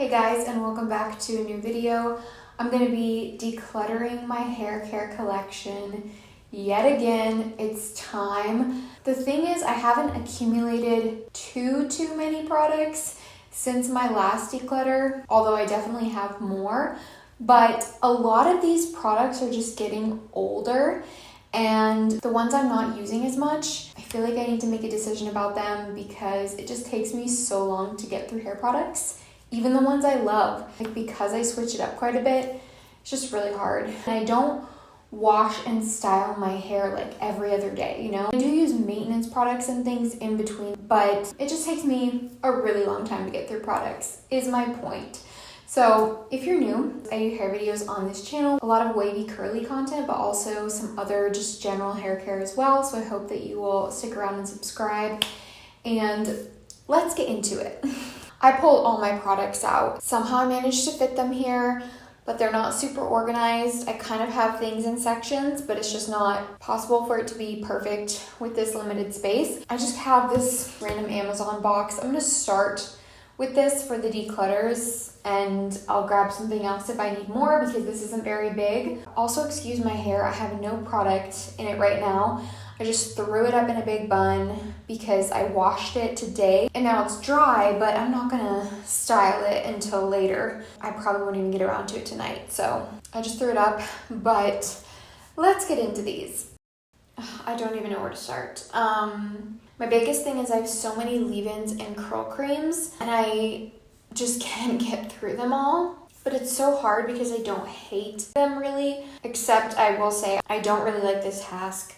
Hey guys, and welcome back to a new video. I'm going to be decluttering my hair care collection yet again. It's time. The thing is, I haven't accumulated too many products since my last declutter, although I definitely have more. But a lot of these products are just getting older, and the ones I'm not using as much, I feel like I need to make a decision about them because it just takes me so long to get through hair products. Even the ones I love, because I switch it up quite a bit, it's just really hard. And I don't wash and style my hair like every other day, you know? I do use maintenance products and things in between, but it just takes me a really long time to get through products, is my point. So if you're new, I do hair videos on this channel, a lot of wavy curly content, but also some other just general hair care as well. So I hope that you will stick around and subscribe, and let's get into it. I pulled all my products out. Somehow I managed to fit them here, but they're not super organized. I kind of have things in sections, but it's just not possible for it to be perfect with this limited space. I just have this random Amazon box. I'm gonna start with this for the declutters, and I'll grab something else if I need more because this isn't very big. Also, excuse my hair, I have no product in it right now. I just threw it up in a big bun because I washed it today and now it's dry, but I'm not gonna style it until later. I probably won't even get around to it tonight. So I just threw it up, but let's get into these. I don't even know where to start. My biggest thing is I have so many leave-ins and curl creams and I just can't get through them all. But it's so hard because I don't hate them really, except I will say I don't really like this Hask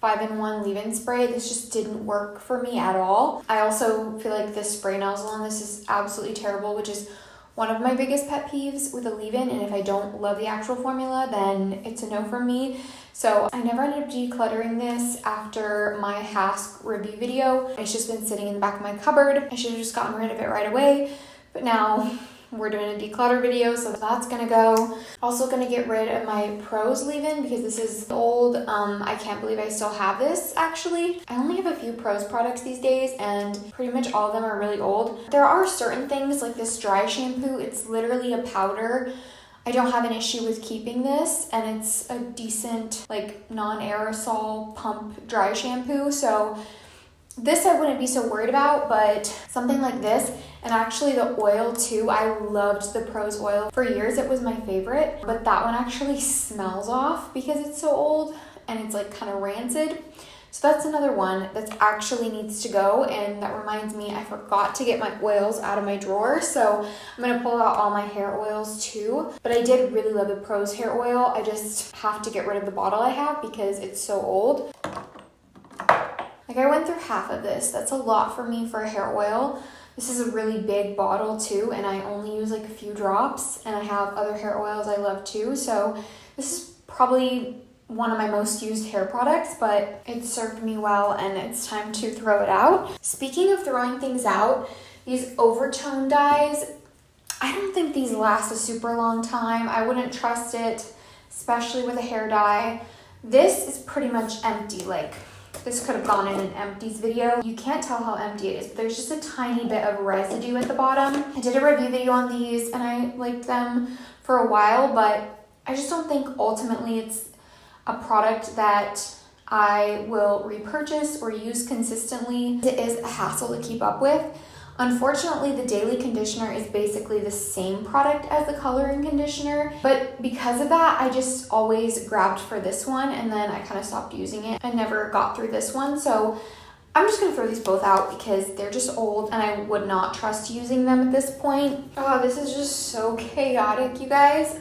5-in-1 leave-in spray. This just didn't work for me at all. I also feel like this spray nozzle on this is absolutely terrible, which is one of my biggest pet peeves with a leave-in, and if I don't love the actual formula, then it's a no for me. So I never ended up decluttering this after my Hask review video. It's just been sitting in the back of my cupboard. I should have just gotten rid of it right away, but now we're doing a declutter video, so that's gonna go. Also gonna get rid of my Pros leave-in because this is old. I can't believe I still have this, actually. I only have a few Pros products these days, and pretty much all of them are really old. There are certain things like this dry shampoo. It's literally a powder. I don't have an issue with keeping this, and it's a decent, like, non-aerosol pump dry shampoo, so this I wouldn't be so worried about, but something like this, and actually the oil too, I loved the Pros oil. For years it was my favorite, but that one actually smells off because it's so old and it's like kind of rancid. So that's another one that actually needs to go, and that reminds me I forgot to get my oils out of my drawer, so I'm gonna pull out all my hair oils too. But I did really love the Pros hair oil. I just have to get rid of the bottle I have because it's so old. Like, I went through half of this. That's a lot for me for a hair oil. This is a really big bottle too, and I only use like a few drops, and I have other hair oils I love too. So this is probably one of my most used hair products, but it served me well and it's time to throw it out. Speaking of throwing things out, these overtone dyes, I don't think these last a super long time. I wouldn't trust it, especially with a hair dye. This is pretty much empty. Like, this could have gone in an empties video. You can't tell how empty it is, but there's just a tiny bit of residue at the bottom. I did a review video on these and I liked them for a while, but I just don't think ultimately it's a product that I will repurchase or use consistently. It is a hassle to keep up with. Unfortunately, the daily conditioner is basically the same product as the coloring conditioner, but because of that, I just always grabbed for this one, and then I kind of stopped using it. I never got through this one, so I'm just gonna throw these both out because they're just old and I would not trust using them at this point. Oh, this is just so chaotic, you guys.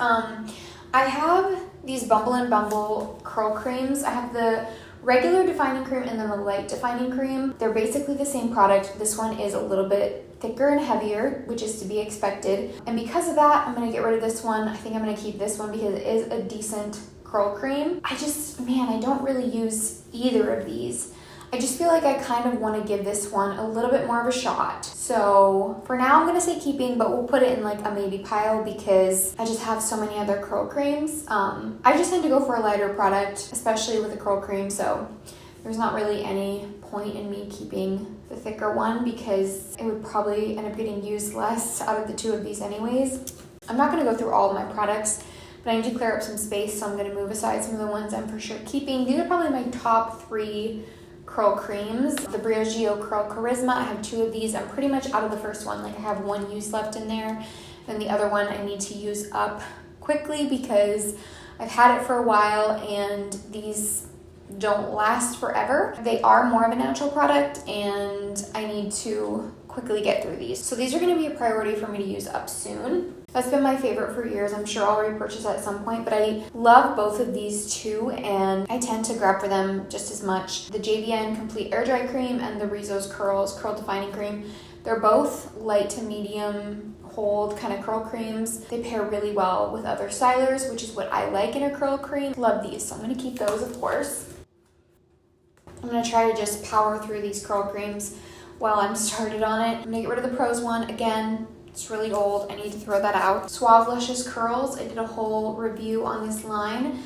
I have these Bumble and Bumble curl creams. I have the regular defining cream and then the light defining cream. They're basically the same product. This one is a little bit thicker and heavier, which is to be expected. And because of that, I'm gonna get rid of this one. I think I'm gonna keep this one because it is a decent curl cream. I don't really use either of these. I just feel like I kind of want to give this one a little bit more of a shot. So for now, I'm going to say keeping, but we'll put it in like a maybe pile because I just have so many other curl creams. I just tend to go for a lighter product, especially with a curl cream. So there's not really any point in me keeping the thicker one because it would probably end up getting used less out of the two of these anyways. I'm not going to go through all of my products, but I need to clear up some space, so I'm going to move aside some of the ones I'm for sure keeping. These are probably my top 3 curl creams. The Briogeo Curl Charisma, I have 2 of these. I'm pretty much out of the first one. Like I have 1 use left in there. Then the other one I need to use up quickly because I've had it for a while and these don't last forever. They are more of a natural product and I need to quickly get through these. So these are going to be a priority for me to use up soon. That's been my favorite for years. I'm sure I'll repurchase at some point, but I love both of these too, and I tend to grab for them just as much. The JVN Complete Air Dry Cream and the Rizzo's Curls Curl Defining Cream. They're both light to medium hold kind of curl creams. They pair really well with other stylers, which is what I like in a curl cream. Love these, so I'm going to keep those, of course. I'm going to try to just power through these curl creams while I'm started on it. I'm going to get rid of the Pros one. Again, it's really old. I need to throw that out. Suave Luscious Curls. I did a whole review on this line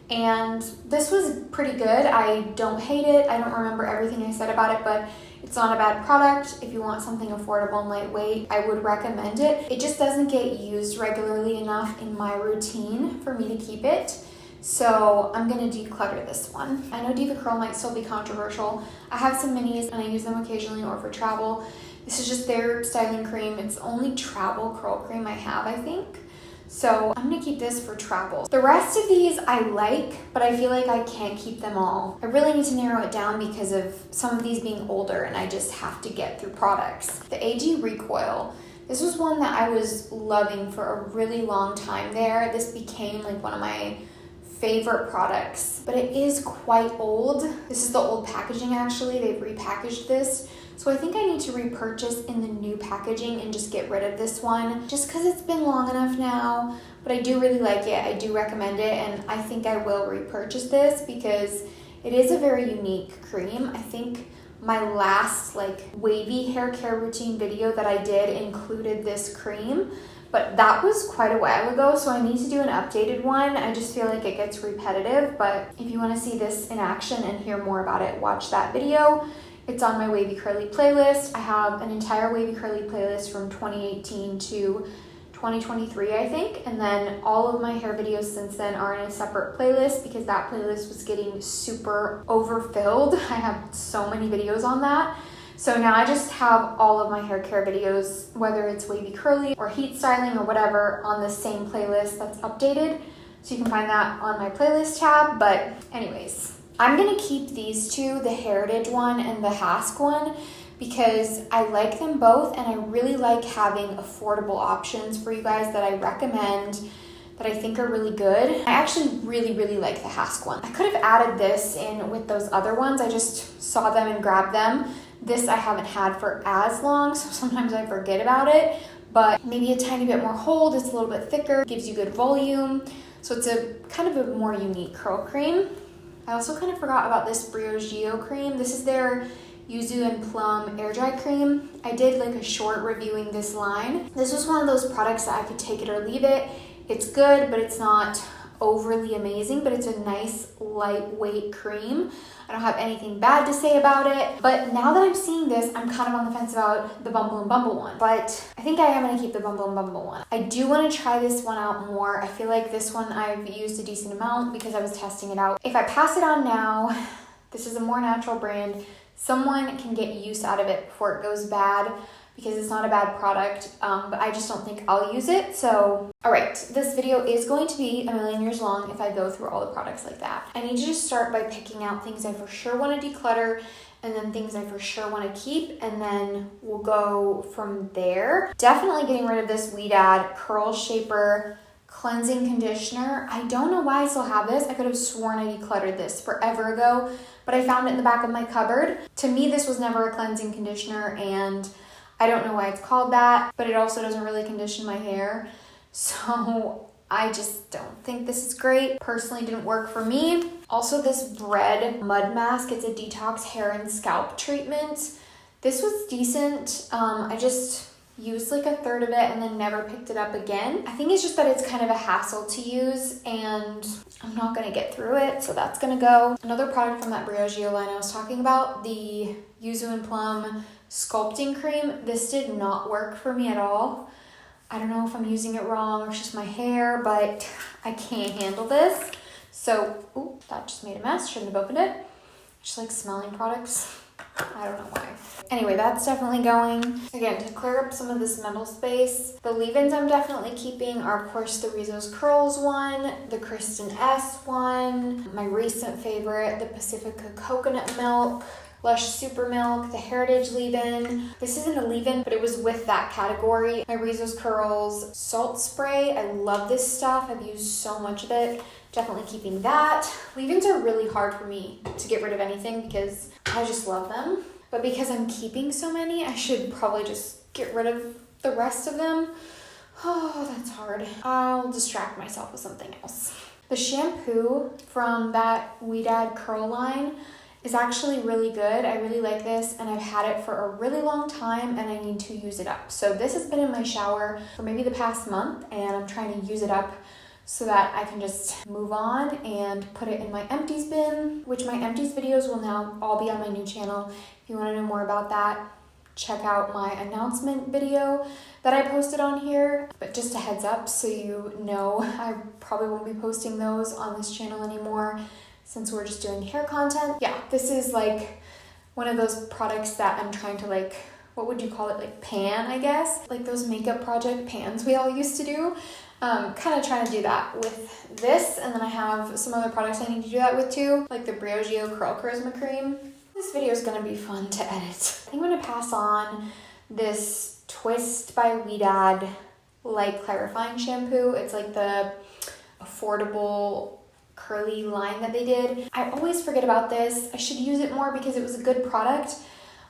and this was pretty good. I don't hate it. I don't remember everything I said about it, but it's not a bad product. If you want something affordable and lightweight, I would recommend it. It just doesn't get used regularly enough in my routine for me to keep it. So I'm gonna declutter this one. I know Diva Curl might still be controversial. I have some minis and I use them occasionally or for travel. This is just their styling cream. It's the only travel curl cream I have, I think. So I'm gonna keep this for travel. The rest of these I like, but I feel like I can't keep them all. I really need to narrow it down because of some of these being older and I just have to get through products. The AG Recoil. This was one that I was loving for a really long time there. This became like one of my favorite products, but it is quite old. This is the old packaging actually. They've repackaged this. So I think I need to repurchase in the new packaging and just get rid of this one just because it's been long enough now. But I do really like it. I do recommend it and I think I will repurchase this because it is a very unique cream. I think my last like wavy hair care routine video that I did included this cream, but that was quite a while ago, so I need to do an updated one. I just feel like it gets repetitive, but if you want to see this in action and hear more about it, watch that video. It's on my Wavy Curly playlist. I have an entire Wavy Curly playlist from 2018 to 2023, I think, and then all of my hair videos since then are in a separate playlist because that playlist was getting super overfilled. I have so many videos on that. So now I just have all of my hair care videos, whether it's wavy curly or heat styling or whatever, on the same playlist that's updated. So you can find that on my playlist tab. But anyways, I'm gonna keep these two, the Heritage one and the Hask one, because I like them both and I really like having affordable options for you guys that I recommend that I think are really good. I actually really like the Hask one. I could have added this in with those other ones. I just saw them and grabbed them. This I haven't had for as long, so sometimes I forget about it, but maybe a tiny bit more hold. It's a little bit thicker, gives you good volume. So it's a kind of a more unique curl cream. I also kind of forgot about this Briogeo cream. This is their Yuzu and Plum Air Dry Cream. I did like a short reviewing this line. This was one of those products that I could take it or leave it. It's good, but it's not overly amazing, but it's a nice lightweight cream. I don't have anything bad to say about it, but now that I'm seeing this, I'm kind of on the fence about the Bumble and Bumble one, but I think I am going to keep the Bumble and Bumble one. I do want to try this one out more. I feel like this one I've used a decent amount because I was testing it out. If I pass it on now, this is a more natural brand. Someone can get use out of it before it goes bad because it's not a bad product, but I just don't think I'll use it. So, all right, this video is going to be a million years long if I go through all the products like that. I need to just start by picking out things I for sure want to declutter and then things I for sure want to keep, and then we'll go from there. Definitely getting rid of this Weedad Curl Shaper Cleansing Conditioner. I don't know why I still have this. I could have sworn I decluttered this forever ago, but I found it in the back of my cupboard. To me, this was never a cleansing conditioner, and I don't know why it's called that, but it also doesn't really condition my hair. So I just don't think this is great. Personally, didn't work for me. Also, this Bread Mud Mask. It's a detox hair and scalp treatment. This was decent. I just used like a third of it and then never picked it up again. I think it's just that it's kind of a hassle to use and I'm not gonna get through it, so that's gonna go. Another product from that Briogeo line I was talking about, the Yuzu and Plum sculpting cream. This did not work for me at all. I don't know if I'm using it wrong or it's just my hair, but I can't handle this. So, ooh, that just made a mess. Shouldn't have opened it. I just like smelling products. I don't know why. Anyway, that's definitely going. Again, to clear up some of this mental space. The leave-ins I'm definitely keeping are, of course, the Rizzo's Curls one, the Kristen S one, my recent favorite, the Pacifica Coconut Milk, Lush Super Milk, the Heritage leave-in. This isn't a leave-in, but it was with that category. My Rizzo's Curls Salt Spray. I love this stuff. I've used so much of it. Definitely keeping that. Leave-ins are really hard for me to get rid of anything because I just love them. But because I'm keeping so many, I should probably just get rid of the rest of them. Oh, that's hard. I'll distract myself with something else. The shampoo from that We Dad curl line is actually really good. I really like this and I've had it for a really long time and I need to use it up. So this has been in my shower for maybe the past month and I'm trying to use it up so that I can just move on and put it in my empties bin, which my empties videos will now all be on my new channel. If you want to know more about that, check out my announcement video that I posted on here. But just a heads up so you know, I probably won't be posting those on this channel anymore since we're just doing hair content. Yeah, this is like one of those products that I'm trying to like, what would you call it? Like pan, I guess? Like those makeup project pans we all used to do. Kind of trying to do that with this, and then I have some other products I need to do that with too, like the Briogeo Curl Charisma Cream. This video is going to be fun to edit. I think I'm going to pass on this Twist by We Dad Light Clarifying Shampoo. It's like the affordable curly line that they did. I always forget about this. I should use it more because it was a good product,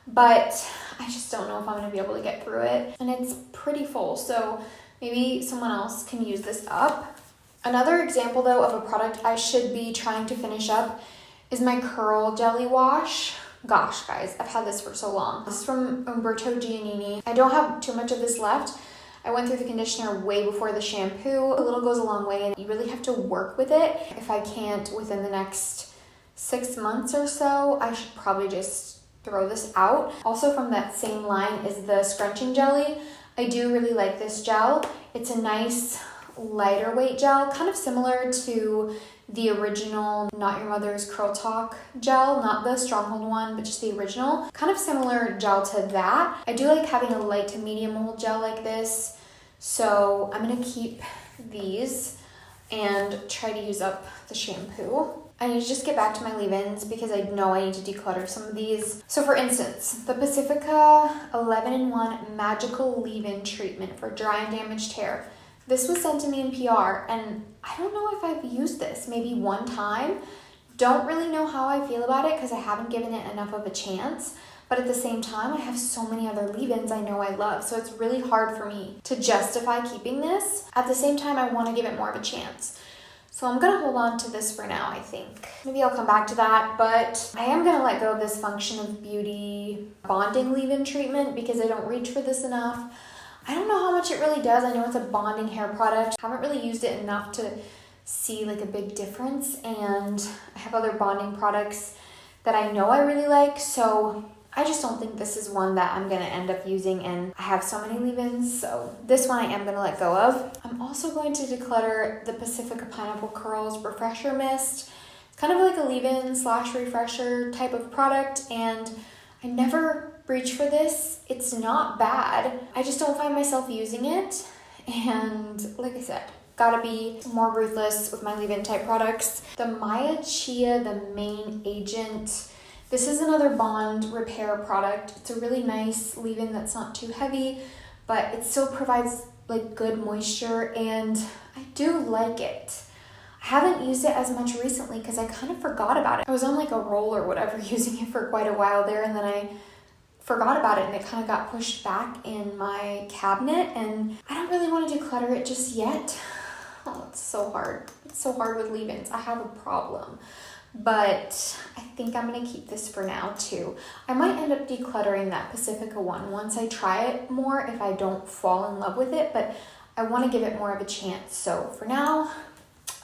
but I just don't know if I'm going to be able to get through it. And it's pretty full, so maybe someone else can use this up. Another example though of a product I should be trying to finish up is my Curl Jelly Wash. Gosh guys, I've had this for so long. This is from Umberto Giannini. I don't have too much of this left. I went through the conditioner way before the shampoo. A little goes a long way and you really have to work with it. If I can't within the next 6 months or so, I should probably just throw this out. Also from that same line is the Scrunching Jelly. I do really like this gel. It's a nice lighter weight gel, kind of similar to the original Not Your Mother's Curl Talk gel, not the Stronghold one, but just the original. Kind of similar gel to that. I do like having a light to medium mold gel like this, so I'm gonna keep these and try to use up the shampoo. I need to just get back to my leave-ins because I know I need to declutter some of these. So for instance, the Pacifica 11-in-1 Magical Leave-In Treatment for dry and damaged hair. This was sent to me in PR and I don't know if I've used this, maybe one time. Don't really know how I feel about it because I haven't given it enough of a chance. But at the same time, I have so many other leave-ins I know I love. So it's really hard for me to justify keeping this. At the same time, I want to give it more of a chance. So I'm gonna hold on to this for now, I think. Maybe I'll come back to that, but I am gonna let go of this Function of Beauty bonding leave-in treatment because I don't reach for this enough. I don't know how much it really does. I know it's a bonding hair product. I haven't really used it enough to see like a big difference, and I have other bonding products that I know I really like, so I just don't think this is one that I'm gonna end up using, and I have so many leave-ins, so this one I am gonna let go of. I'm also going to declutter the Pacifica Pineapple Curls Refresher Mist. It's kind of like a leave-in / refresher type of product, and I never reach for this. It's not bad. I just don't find myself using it, and like I said, gotta be more ruthless with my leave-in type products. The Maya Chia, the Main Agent. This is another bond repair product. It's a really nice leave-in that's not too heavy, but it still provides like good moisture, and I do like it. I haven't used it as much recently because I kind of forgot about it. I was on like a roll or whatever using it for quite a while there, and then I forgot about it and it kind of got pushed back in my cabinet, and I don't really want to declutter it just yet. Oh, it's so hard. It's so hard with leave-ins. I have a problem. But I think I'm gonna keep this for now too. I might end up decluttering that Pacifica one once I try it more if I don't fall in love with it, but I wanna give it more of a chance. So for now,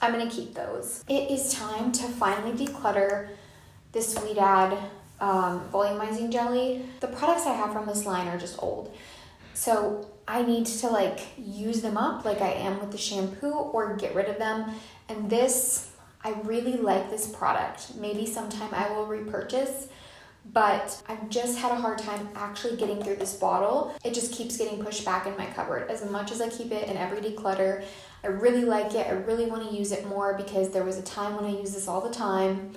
I'm gonna keep those. It is time to finally declutter this We Dad volumizing jelly. The products I have from this line are just old. So I need to like use them up like I am with the shampoo or get rid of them. And this, I really like this product. Maybe sometime I will repurchase, but I've just had a hard time actually getting through this bottle. It just keeps getting pushed back in my cupboard. As much as I keep it in every declutter, I really like it. I really want to use it more because there was a time when I used this all the time.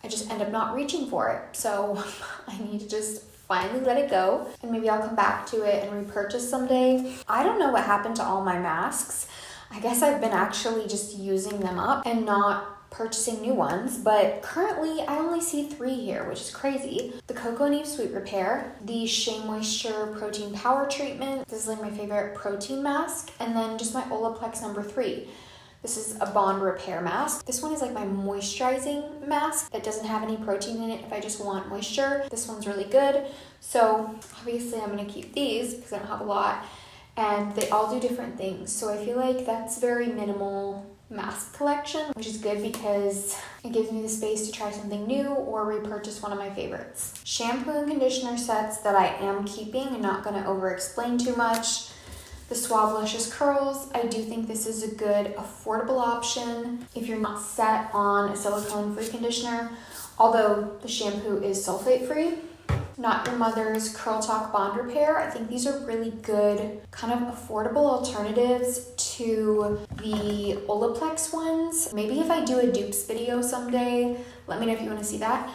I just end up not reaching for it. So I need to just finally let it go, and maybe I'll come back to it and repurchase someday. I don't know what happened to all my masks. I guess I've been actually just using them up and not purchasing new ones, but currently I only see 3 here, which is crazy. The Cocoa and Eve Sweet Repair, the Shea Moisture Protein Power Treatment. This is like my favorite protein mask, and then just my Olaplex number 3. This is a bond repair mask. This one is like my moisturizing mask that doesn't have any protein in it if I just want moisture. This one's really good. So obviously I'm gonna keep these because I don't have a lot, and they all do different things. So I feel like that's very minimal mask collection, which is good because it gives me the space to try something new or repurchase one of my favorites. Shampoo and conditioner sets that I am keeping and not gonna over explain too much. The Suave Luscious Curls, I do think this is a good affordable option if you're not set on a silicone-free conditioner, although the shampoo is sulfate-free. Not Your Mother's Curl Talk Bond Repair. I think these are really good, kind of affordable alternatives to the Olaplex ones. Maybe if I do a dupes video someday, let me know if you want to see that.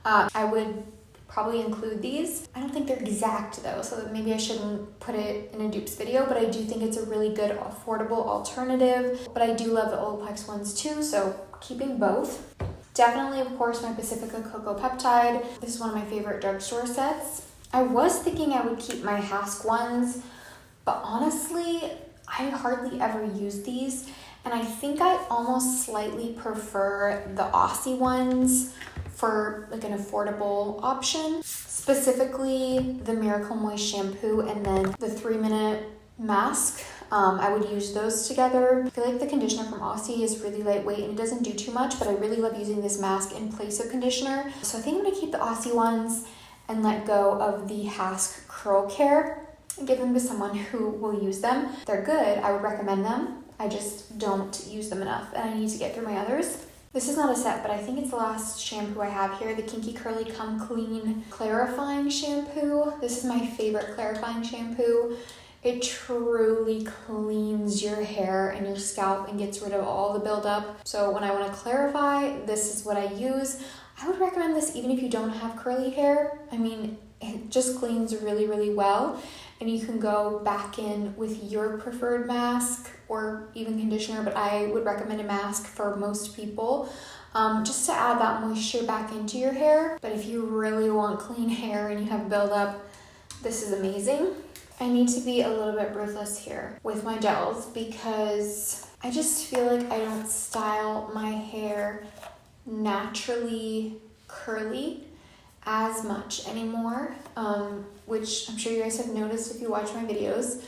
I would probably include these. I don't think they're exact though, so maybe I shouldn't put it in a dupes video, but I do think it's a really good affordable alternative. But I do love the Olaplex ones too, so keeping both. Definitely, of course, my Pacifica Cocoa Peptide. This is one of my favorite drugstore sets. I was thinking I would keep my Hask ones, but honestly, I hardly ever use these, and I think I almost slightly prefer the Aussie ones for like an affordable option, specifically the Miracle Moist shampoo and then the 3-minute mask. I would use those together. I feel like the conditioner from Aussie is really lightweight and it doesn't do too much, but I really love using this mask in place of conditioner. So I think I'm gonna keep the Aussie ones and let go of the Hask Curl Care and give them to someone who will use them. They're good, I would recommend them. I just don't use them enough and I need to get through my others. This is not a set, but I think it's the last shampoo I have here, the Kinky Curly Come Clean Clarifying Shampoo. This is my favorite clarifying shampoo. It truly cleans your hair and your scalp and gets rid of all the buildup. So when I want to clarify, this is what I use. I would recommend this even if you don't have curly hair. I mean, it just cleans really, really well. And you can go back in with your preferred mask or even conditioner, but I would recommend a mask for most people, just to add that moisture back into your hair. But if you really want clean hair and you have buildup, this is amazing. I need to be a little bit ruthless here with my gels because I just feel like I don't style my hair naturally curly as much anymore, which I'm sure you guys have noticed if you watch my videos.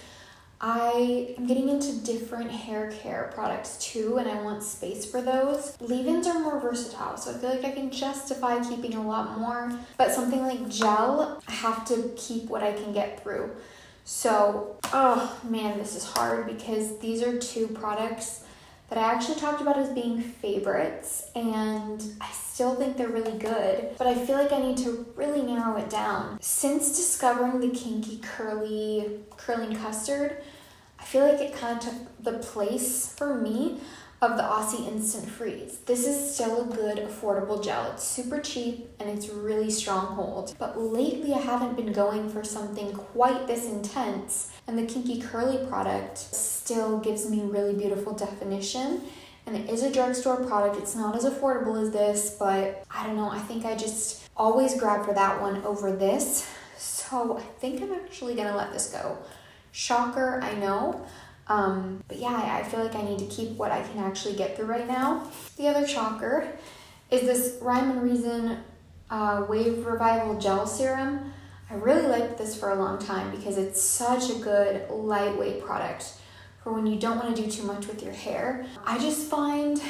I am getting into different hair care products too, and I want space for those. Leave-ins are more versatile, so I feel like I can justify keeping a lot more, but something like gel, I have to keep what I can get through. So, oh man, this is hard because these are 2 products that I actually talked about as being favorites, and I still think they're really good, but I feel like I need to really narrow it down. Since discovering the Kinky Curling Custard, I feel like it kind of took the place for me of the Aussie Instant Freeze. This is still a good affordable gel. It's super cheap and it's really strong hold. But lately I haven't been going for something quite this intense, and the Kinky Curly product still gives me really beautiful definition. And it is a drugstore product. It's not as affordable as this, but I don't know, I think I just always grab for that one over this. So I think I'm actually gonna let this go. Shocker, I know. But yeah, I feel like I need to keep what I can actually get through right now. The other shocker is this Rhyme and Reason Wave Revival Gel Serum. I really liked this for a long time because it's such a good lightweight product for when you don't want to do too much with your hair. I just find,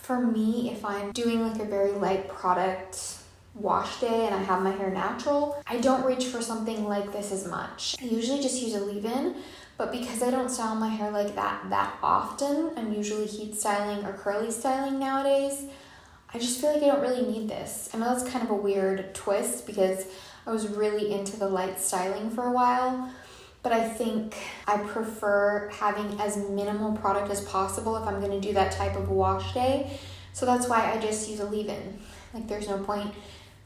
for me, if I'm doing like a very light product, wash day and I have my hair natural, I don't reach for something like this as much. I usually just use a leave-in, but because I don't style my hair like that often, I'm usually heat styling or curly styling nowadays, I just feel like I don't really need this. I know that's kind of a weird twist because I was really into the light styling for a while, but I think I prefer having as minimal product as possible if I'm gonna do that type of wash day. So that's why I just use a leave-in. Like there's no point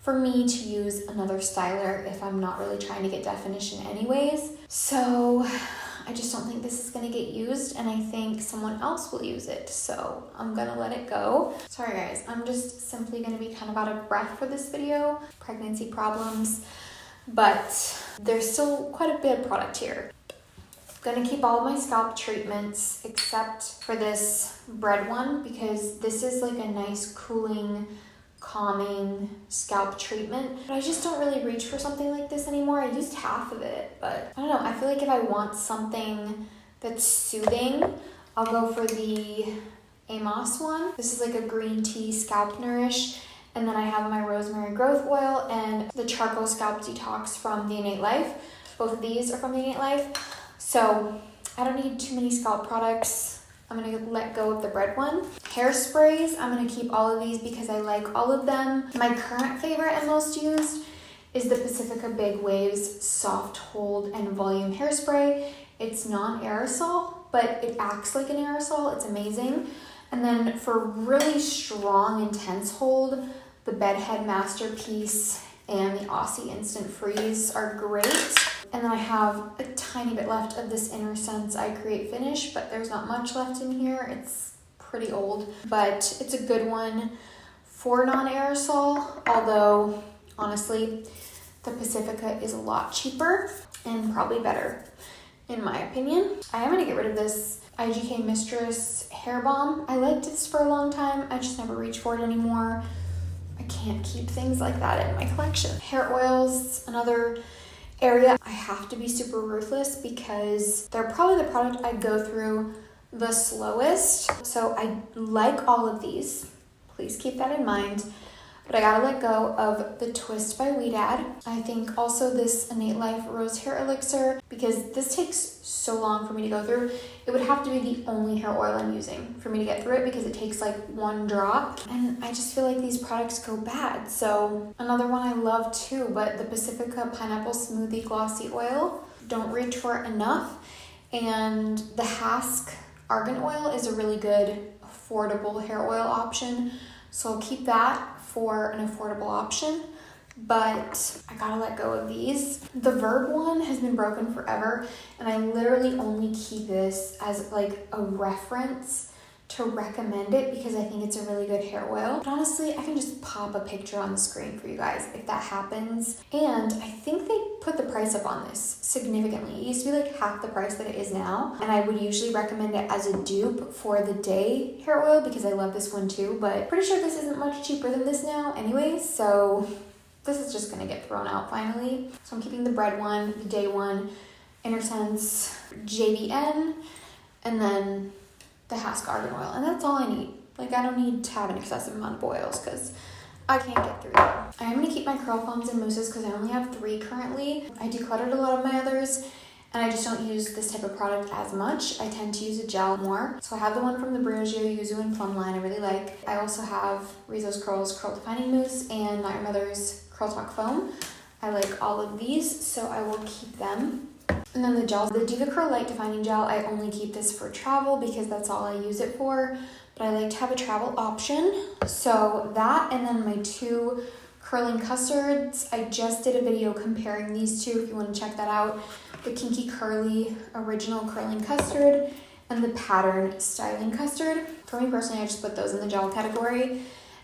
for me to use another styler if I'm not really trying to get definition anyways. So I just don't think this is gonna get used, and I think someone else will use it. So I'm gonna let it go. Sorry guys, I'm just simply gonna be kind of out of breath for this video. Pregnancy problems, but there's still quite a bit of product here. I'm gonna keep all of my scalp treatments except for this bread one because this is like a nice cooling, calming scalp treatment. But I just don't really reach for something like this anymore. I used half of it, but I don't know. I feel like if I want something that's soothing, I'll go for the Amos one. This is like a green tea scalp nourish. And then I have my rosemary growth oil and the charcoal scalp detox from the Innate Life. Both of these are from the Innate Life. So I don't need too many scalp products. I'm gonna let go of the bread one. Hairsprays, I'm gonna keep all of these because I like all of them. My current favorite and most used is the Pacifica Big Waves Soft Hold and Volume Hairspray. It's non-aerosol, but it acts like an aerosol. It's amazing. And then for really strong, intense hold, the Bedhead Masterpiece and the Aussie Instant Freeze are great. And then I have a tiny bit left of this Inner Sense I Create Finish, but there's not much left in here. It's pretty old, but it's a good one for non-aerosol, although honestly, the Pacifica is a lot cheaper and probably better, in my opinion. I am gonna get rid of this IGK Mistress Hair Balm. I liked this for a long time. I just never reach for it anymore. I can't keep things like that in my collection. Hair oils, another area I have to be super ruthless because they're probably the product I go through the slowest. So I like all of these. Please keep that in mind. But I gotta let go of the Twist by Weedad. I think also this Innate Life Rose Hair Elixir, because this takes so long for me to go through. It would have to be the only hair oil I'm using for me to get through it because it takes like one drop. And I just feel like these products go bad. So another one I love too, but the Pacifica Pineapple Smoothie Glossy Oil, don't reach for it enough. And the Hask Argan Oil is a really good affordable hair oil option. So I'll keep that for an affordable option, but I gotta let go of these. The Verb one has been broken forever, and I literally only keep this as like a reference to recommend it because I think it's a really good hair oil. But honestly, I can just pop a picture on the screen for you guys if that happens. And I think they put the price up on this significantly. It used to be like half the price that it is now. And I would usually recommend it as a dupe for the day hair oil because I love this one too, but pretty sure this isn't much cheaper than this now anyways. So this is just gonna get thrown out finally. So I'm keeping the bread one, the day one, Inner Sense, JVN, and then the Hask Argan Oil, and that's all I need. Like, I don't need to have an excessive amount of oils because I can't get through them. I am going to keep my curl foams and mousses because I only have 3 currently. I decluttered a lot of my others, and I just don't use this type of product as much. I tend to use a gel more. So I have the one from the Briogeo Yuzu and Plum line I really like. I also have Rizzo's Curls Curl Defining Mousse and Not Your Mother's Curl Talk Foam. I like all of these, so I will keep them. And then the gels, the Diva Curl Light Defining Gel, I only keep this for travel because that's all I use it for, but I like to have a travel option. So that, and then my 2 curling custards. I just did a video comparing these two if you want to check that out. The Kinky Curly Original Curling Custard and the Pattern Styling Custard. For me personally, I just put those in the gel category.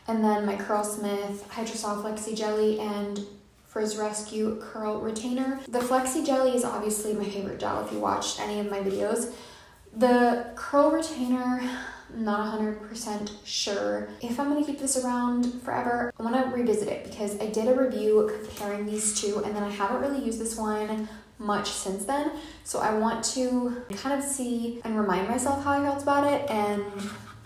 And then my Curlsmith Hydrosol Flexi Jelly and Frizz Rescue Curl Retainer. The Flexi Jelly is obviously my favorite gel if you watched any of my videos. The Curl Retainer, not 100% sure if I'm gonna keep this around forever. I wanna revisit it because I did a review comparing these two and then I haven't really used this one much since then. So I want to kind of see and remind myself how I felt about it and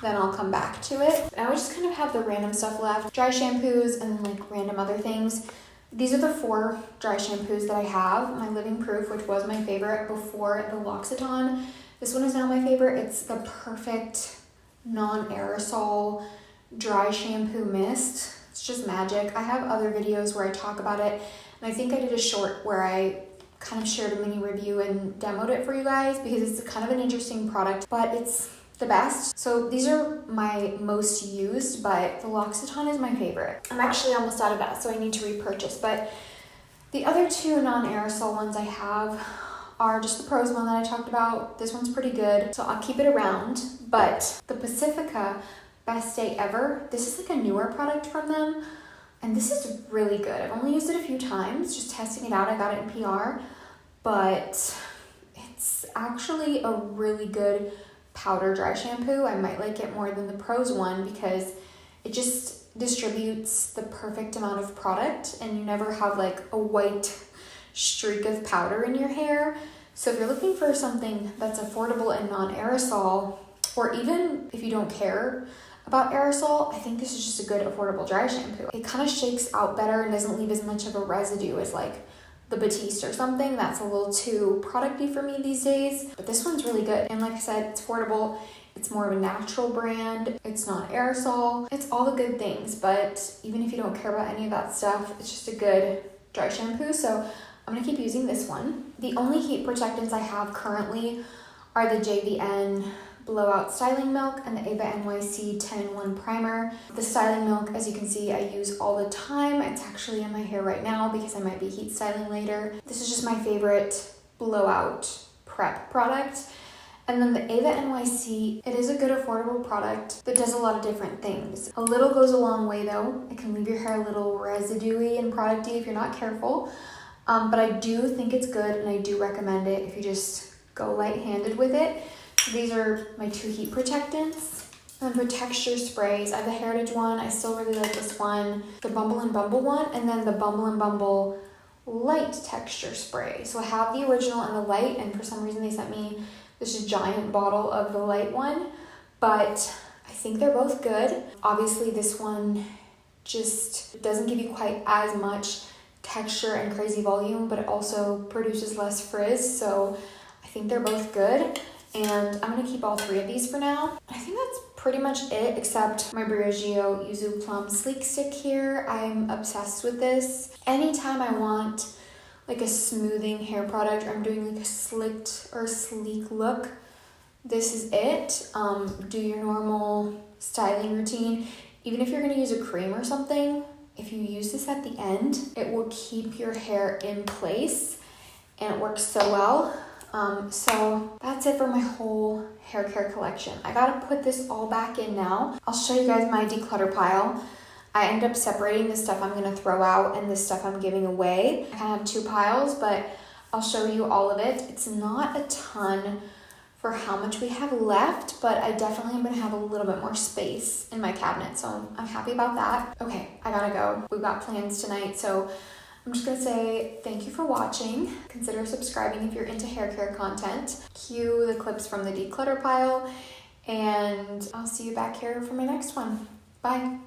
then I'll come back to it. I would just kind of have the random stuff left, dry shampoos and then like random other things. These are the 4 dry shampoos that I have. My Living Proof, which was my favorite before the L'Occitane. This one is now my favorite. It's the perfect non-aerosol dry shampoo mist. It's just magic. I have other videos where I talk about it, and I think I did a short where I kind of shared a mini review and demoed it for you guys because it's kind of an interesting product, but it's the best. So these are my most used, but the L'Occitane is my favorite. I'm actually almost out of that, so I need to repurchase. But the other 2 non-aerosol ones I have are just the Prose one that I talked about. This one's pretty good, so I'll keep it around. But the Pacifica Best Day Ever, this is like a newer product from them, and this is really good. I've only used it a few times, just testing it out. I got it in PR, but it's actually a really good powder dry shampoo. I might like it more than the Prose one because it just distributes the perfect amount of product and you never have like a white streak of powder in your hair. So if you're looking for something that's affordable and non-aerosol, or even if you don't care about aerosol, I think this is just a good affordable dry shampoo. It kind of shakes out better and doesn't leave as much of a residue as like the Batiste or something. That's a little too producty for me these days, but this one's really good. And like I said, it's affordable. It's more of a natural brand. It's not aerosol. It's all the good things, but even if you don't care about any of that stuff, it's just a good dry shampoo. So I'm gonna keep using this one. The only heat protectants I have currently are the JVN Blowout Styling Milk and the Ava NYC 10-in-1 Primer. The styling milk, as you can see, I use all the time. It's actually in my hair right now because I might be heat styling later. This is just my favorite blowout prep product. And then the Ava NYC, it is a good affordable product that does a lot of different things. A little goes a long way though. It can leave your hair a little residuey and producty if you're not careful. But I do think it's good and I do recommend it if you just go light-handed with it. These are my 2 heat protectants. And for texture sprays, I have the Heritage one. I still really like this one. The Bumble and Bumble one, and then the Bumble and Bumble light texture spray. So I have the original and the light, and for some reason they sent me this giant bottle of the light one, but I think they're both good. Obviously this one just doesn't give you quite as much texture and crazy volume, but it also produces less frizz, so I think they're both good. And I'm gonna keep all 3 of these for now. I think that's pretty much it, except my Briogeo Yuzu Plum Sleek Stick here. I'm obsessed with this. Anytime I want like a smoothing hair product, or I'm doing like a slicked or sleek look, this is it. Do your normal styling routine. Even if you're gonna use a cream or something, if you use this at the end, it will keep your hair in place and it works so well. So that's it for my whole hair care collection. I gotta put this all back in now. I'll show you guys my declutter pile. I end up separating the stuff I'm gonna throw out and the stuff I'm giving away. I kind of have 2 piles, but I'll show you all of it. It's not a ton for how much we have left, but I definitely am gonna have a little bit more space in my cabinet, so I'm happy about that. Okay, I gotta go. We've got plans tonight, so I'm just gonna say thank you for watching. Consider subscribing if you're into hair care content. Cue the clips from the declutter pile, and I'll see you back here for my next one. Bye.